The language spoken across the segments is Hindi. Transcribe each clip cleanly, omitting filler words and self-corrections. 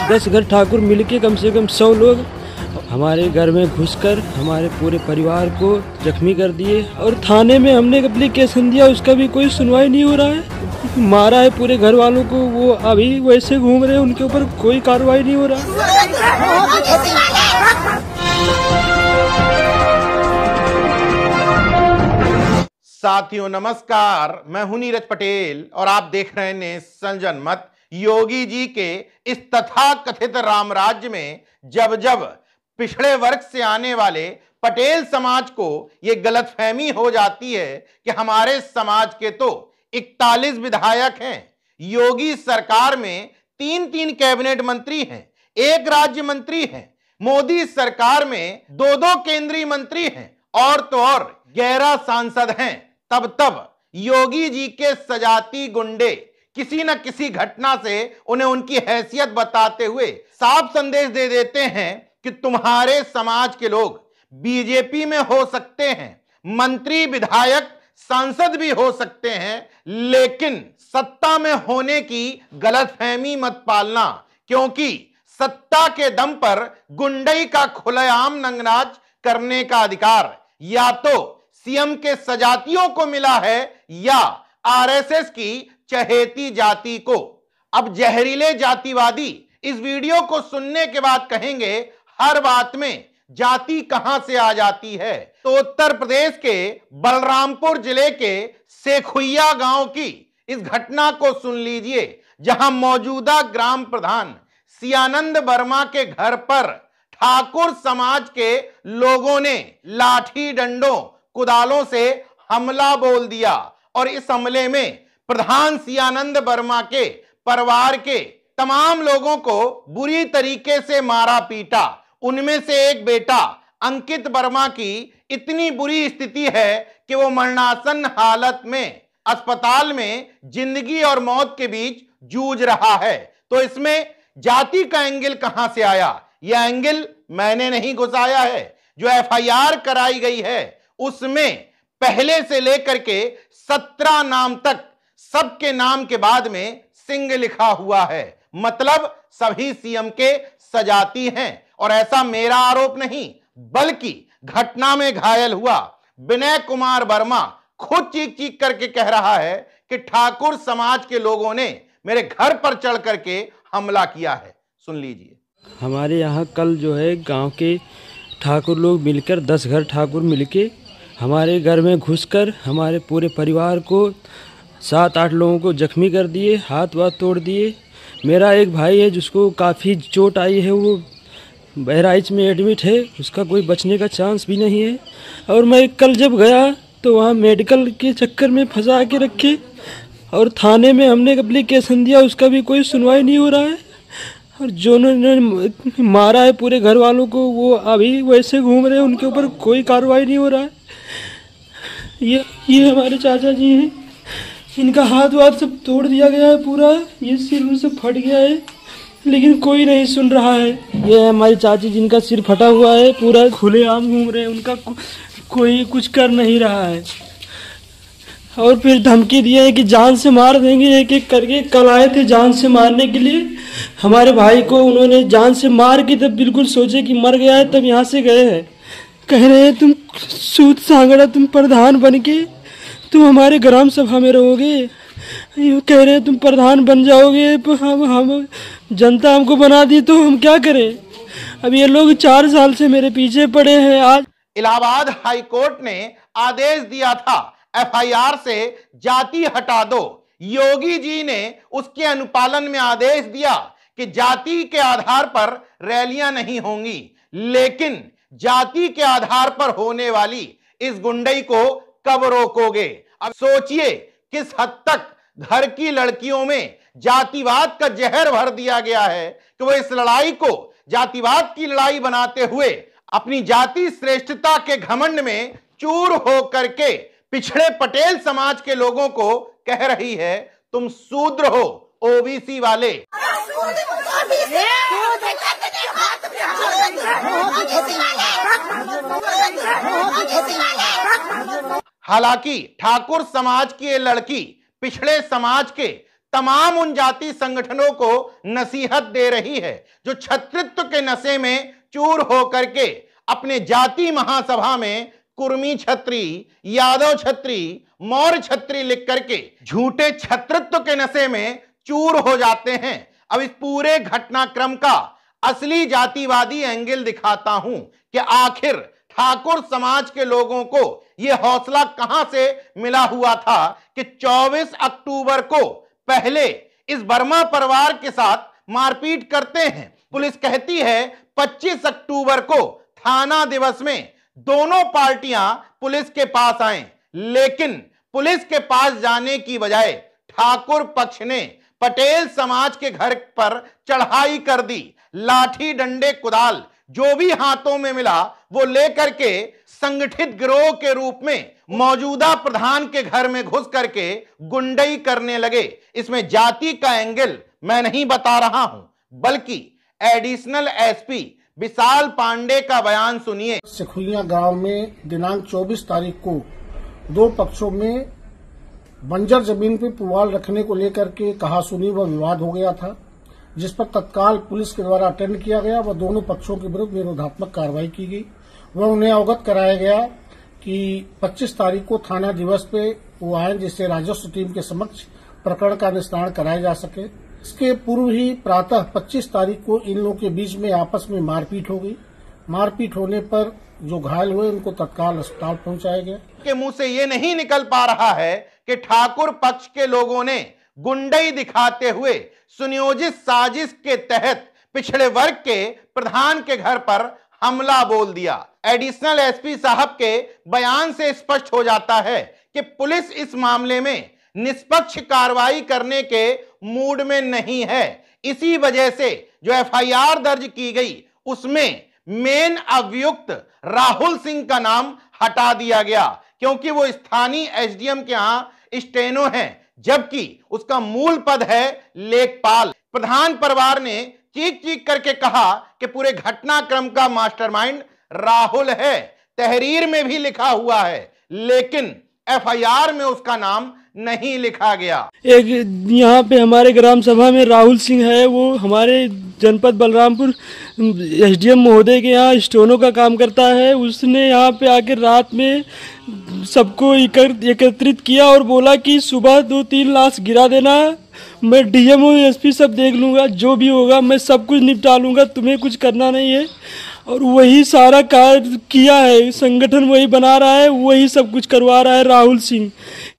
10 घर ठाकुर मिलके कम से कम 100 लोग हमारे घर में घुसकर हमारे पूरे परिवार को जख्मी कर दिए और थाने में हमने एप्लीकेशन दिया, उसका भी कोई सुनवाई नहीं हो रहा है। मारा है पूरे घर वालों को, वो अभी वैसे घूम रहे हैं, उनके ऊपर कोई कार्रवाई नहीं हो रहा। साथियों नमस्कार, मैं हूं नीरज पटेल और आप देख रहे हैं नेशन जनमत। योगी जी के इस तथाकथित राम राज्य में जब जब पिछड़े वर्ग से आने वाले पटेल समाज को यह गलतफहमी हो जाती है कि हमारे समाज के तो 41 विधायक हैं, योगी सरकार में 3-3 कैबिनेट मंत्री हैं, 1 राज्य मंत्री हैं, मोदी सरकार में 2-2 केंद्रीय मंत्री हैं और तो और 11 सांसद हैं, तब योगी जी के सजाती गुंडे किसी न किसी घटना से उन्हें उनकी हैसियत बताते हुए साफ संदेश दे देते हैं कि तुम्हारे समाज के लोग बीजेपी में हो सकते हैं, मंत्री विधायक सांसद भी हो सकते हैं, लेकिन सत्ता में होने की गलतफहमी मत पालना, क्योंकि सत्ता के दम पर गुंडई का खुलेआम नंगनाच करने का अधिकार या तो सीएम के सजातियों को मिला है या आरएसएस की चहेती जाति को। अब जहरीले जातिवादी इस वीडियो को सुनने के बाद कहेंगे हर बात में जाति कहां से आ जाती है, तो उत्तर प्रदेश के बलरामपुर जिले के सेखुइया गांव की इस घटना को सुन लीजिए, जहां मौजूदा ग्राम प्रधान सियानंद वर्मा के घर पर ठाकुर समाज के लोगों ने लाठी डंडों कुदालों से हमला बोल दिया और इस हमले में प्रधान सियानंद वर्मा के परिवार के तमाम लोगों को बुरी तरीके से मारा पीटा। उनमें से एक बेटा अंकित वर्मा की इतनी बुरी स्थिति है कि वो मरणासन हालत में अस्पताल में जिंदगी और मौत के बीच जूझ रहा है। तो इसमें जाति का एंगल कहां से आया? यह एंगल मैंने नहीं घुसाया है। जो एफआईआर कराई गई है उसमें पहले से लेकर के 17 नाम तक सबके नाम के बाद में सिंह लिखा हुआ है, मतलब सभी सीएम के सजाती हैं। और ऐसा मेरा आरोप नहीं, बल्कि घटना में घायल हुआ विनय कुमार वर्मा खुद चीख चीख करके कह रहा है कि ठाकुर समाज के लोगों ने मेरे घर पर चढ़ करके हमला किया है। सुन लीजिए। हमारे यहाँ कल जो है गांव के ठाकुर लोग मिलकर 10 घर ठाकुर मिलके हमारे घर में घुसकर हमारे पूरे परिवार को 7-8 लोगों को जख्मी कर दिए, हाथ वाथ तोड़ दिए। मेरा एक भाई है जिसको काफ़ी चोट आई है, वो बहराइच में एडमिट है, उसका कोई बचने का चांस भी नहीं है। और मैं कल जब गया तो वहाँ मेडिकल के चक्कर में फंसा के रखे और थाने में हमने एप्लीकेशन दिया, उसका भी कोई सुनवाई नहीं हो रहा है। और जो उन्होंने मारा है पूरे घर वालों को, वो अभी वैसे घूम रहे हैं, उनके ऊपर कोई कार्रवाई नहीं हो रहा है। ये हमारे चाचा जी हैं, इनका हाथ वाथ सब तोड़ दिया गया है पूरा, ये सिर उन से फट गया है, लेकिन कोई नहीं सुन रहा है। ये है हमारी चाची जिनका सिर फटा हुआ है, पूरा खुलेआम घूम रहे हैं, उनका कोई कुछ कर नहीं रहा है। और फिर धमकी दिए है कि जान से मार देंगे एक एक करके। कल आए थे जान से मारने के लिए, हमारे भाई को उन्होंने जान से मार के तब बिल्कुल सोचे कि मर गया है, तब यहाँ से गए हैं। कह रहे हैं तुम सूद सांगड़ा, तुम प्रधान बन के तुम हमारे ग्राम सभा में रहोगे। यूँ कह रहे हैं तुम प्रधान बन जाओगे, हम जनता हमको बना दी तो हम क्या करें। अब ये लोग 4 साल से मेरे पीछे पड़े हैं। आज इलाहाबाद हाई कोर्ट ने आदेश दिया था एफआईआर से जाति हटा दो। योगी जी ने उसके अनुपालन में आदेश दिया कि जाति के आधार पर रैलियां नहीं होंगी, लेकिन जाति के आधार पर होने वाली इस गुंडई को कब रोकोगे? अब सोचिए किस हद तक घर की लड़कियों में जातिवाद का जहर भर दिया गया है कि वो इस लड़ाई को जातिवाद की लड़ाई बनाते हुए अपनी जाति श्रेष्ठता के घमंड में चूर हो करके पिछड़े पटेल समाज के लोगों को कह रही है तुम शूद्र हो, ओबीसी वाले। हालांकि ठाकुर समाज की ये लड़की पिछड़े समाज के तमाम उन जाति संगठनों को नसीहत दे रही है जो छत्रित्व के नशे में चूर होकर के अपने जाति महासभा में कुर्मी छत्री, यादव छत्री, मौर्य छत्री लिख करके झूठे छत्रित्व के नशे में चूर हो जाते हैं। अब इस पूरे घटनाक्रम का असली जातिवादी एंगल दिखाता हूं कि आखिर ठाकुर समाज के लोगों को यह हौसला कहां से मिला हुआ था कि 24 अक्टूबर को पहले इस वर्मा परिवार के साथ मारपीट करते हैं। पुलिस कहती है 25 अक्टूबर को थाना दिवस में दोनों पार्टियां पुलिस के पास आए, लेकिन पुलिस के पास जाने की बजाय ठाकुर पक्ष ने पटेल समाज के घर पर चढ़ाई कर दी। लाठी, डंडे, कुदाल जो भी हाथों में मिला वो लेकर के संगठित गिरोह के रूप में मौजूदा प्रधान के घर में घुस करके गुंडई करने लगे। इसमें जाति का एंगल मैं नहीं बता रहा हूं, बल्कि एडिशनल एसपी विशाल पांडे का बयान सुनिए। सिखुलिया गांव में दिनांक 24 तारीख को दो पक्षों में बंजर जमीन पर पुआल रखने को लेकर के कहासुनी व विवाद हो गया था, जिस पर तत्काल पुलिस के द्वारा अटेंड किया गया व दोनों पक्षों के विरुद्ध निरोधात्मक कार्रवाई की गई व उन्हें अवगत कराया गया कि 25 तारीख को थाना दिवस पे वो आए, जिससे राजस्व टीम के समक्ष प्रकरण का निस्तारण कराया जा सके। इसके पूर्व ही प्रातः 25 तारीख को इन लोगों के बीच में आपस में मारपीट हो गई। मारपीट होने पर जो घायल हुए उनको तत्काल अस्पताल पहुंचाया गया। के मुंह से ये नहीं निकल पा रहा है कि ठाकुर पक्ष के लोगों ने गुंडई दिखाते हुए सुनियोजित साजिश के तहत पिछड़े वर्ग के प्रधान के घर पर हमला बोल दिया। एडिशनल एसपी साहब के बयान से स्पष्ट हो जाता है कि पुलिस इस मामले में निष्पक्ष कार्रवाई करने के मूड में नहीं है। इसी वजह से जो एफआईआर दर्ज की गई उसमें मेन अभियुक्त राहुल सिंह का नाम हटा दिया गया, क्योंकि वो स्थानीय एसडीएम के यहां स्टेनो हैं, जबकि उसका मूल पद है लेखपाल। प्रधान परिवार ने चीख चीख करके कहा कि पूरे घटनाक्रम का मास्टरमाइंड राहुल है। तहरीर में भी लिखा हुआ है, लेकिन एफआईआर में उसका नाम नहीं लिखा गया। एक यहाँ पे हमारे ग्राम सभा में राहुल सिंह है, वो हमारे जनपद बलरामपुर एसडीएम महोदय के यहाँ स्टोनों का काम करता है। उसने यहाँ पे आकर रात में सबको एकत्रित किया और बोला कि सुबह 2-3 लाश गिरा देना, मैं डीएमओ एसपी सब देख लूँगा, जो भी होगा मैं सब कुछ निपटा लूँगा, तुम्हें कुछ करना नहीं है। और वही सारा कार्य किया है, संगठन वही बना रहा है, वही सब कुछ करवा रहा है राहुल सिंह।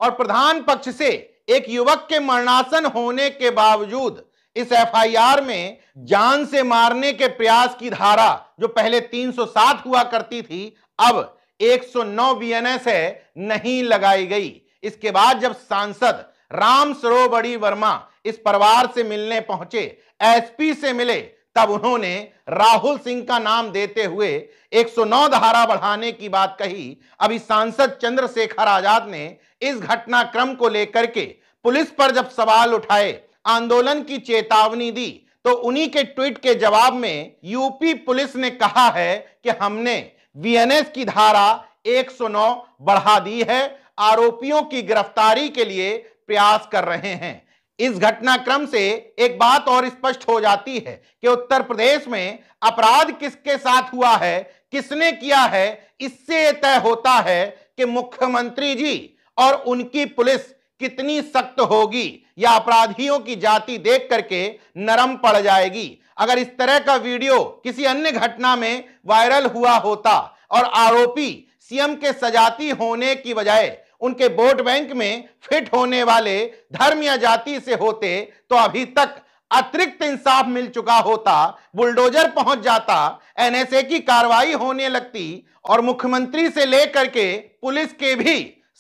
और प्रधान पक्ष से एक युवक के मरणासन होने के बावजूद इस एफआईआर में जान से मारने के प्रयास की धारा जो पहले 307 हुआ करती थी अब 109 बीएनएस है, नहीं लगाई गई। इसके बाद जब सांसद राम सरोबड़ी वर्मा इस परिवार से मिलने पहुंचे, एसपी से मिले, तब उन्होंने राहुल सिंह का नाम देते हुए 109 धारा बढ़ाने की बात कही। अभी सांसद चंद्रशेखर आजाद ने इस घटनाक्रम को लेकर के पुलिस पर जब सवाल उठाए, आंदोलन की चेतावनी दी, तो उन्हीं के ट्वीट के जवाब में यूपी पुलिस ने कहा है कि हमने बीएनएस की धारा 109 बढ़ा दी है, आरोपियों की गिरफ्तारी के लिए प्रयास कर रहे हैं। इस घटनाक्रम से एक बात और स्पष्ट हो जाती है कि उत्तर प्रदेश में अपराध किसके साथ हुआ है, किसने किया है, इससे तय होता है कि मुख्यमंत्री जी और उनकी पुलिस कितनी सख्त होगी या अपराधियों की जाति देख करके नरम पड़ जाएगी। अगर इस तरह का वीडियो किसी अन्य घटना में वायरल हुआ होता और आरोपी सीएम के सजाती होने की बजाय उनके वोट बैंक में फिट होने वाले धर्म या जाति से होते, तो अभी तक अतिरिक्त इंसाफ मिल चुका होता, बुलडोजर पहुंच जाता, एनएसए की कार्रवाई होने लगती और मुख्यमंत्री से लेकर के पुलिस के भी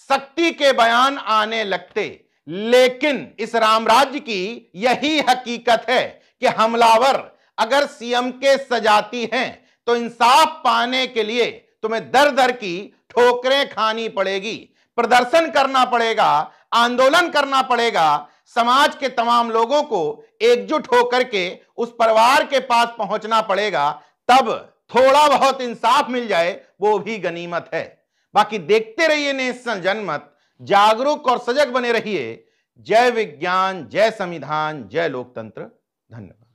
सख्ती के बयान आने लगते। लेकिन इस रामराज्य की यही हकीकत है कि हमलावर अगर सीएम के सजाती हैं तो इंसाफ पाने के लिए तुम्हें दर दर की ठोकरें खानी पड़ेगी, प्रदर्शन करना पड़ेगा, आंदोलन करना पड़ेगा, समाज के तमाम लोगों को एकजुट होकर के उस परिवार के पास पहुंचना पड़ेगा, तब थोड़ा बहुत इंसाफ मिल जाए वो भी गनीमत है। बाकी देखते रहिए नेशन जनमत, जागरूक और सजग बने रहिए। जय विज्ञान, जय संविधान, जय लोकतंत्र। धन्यवाद।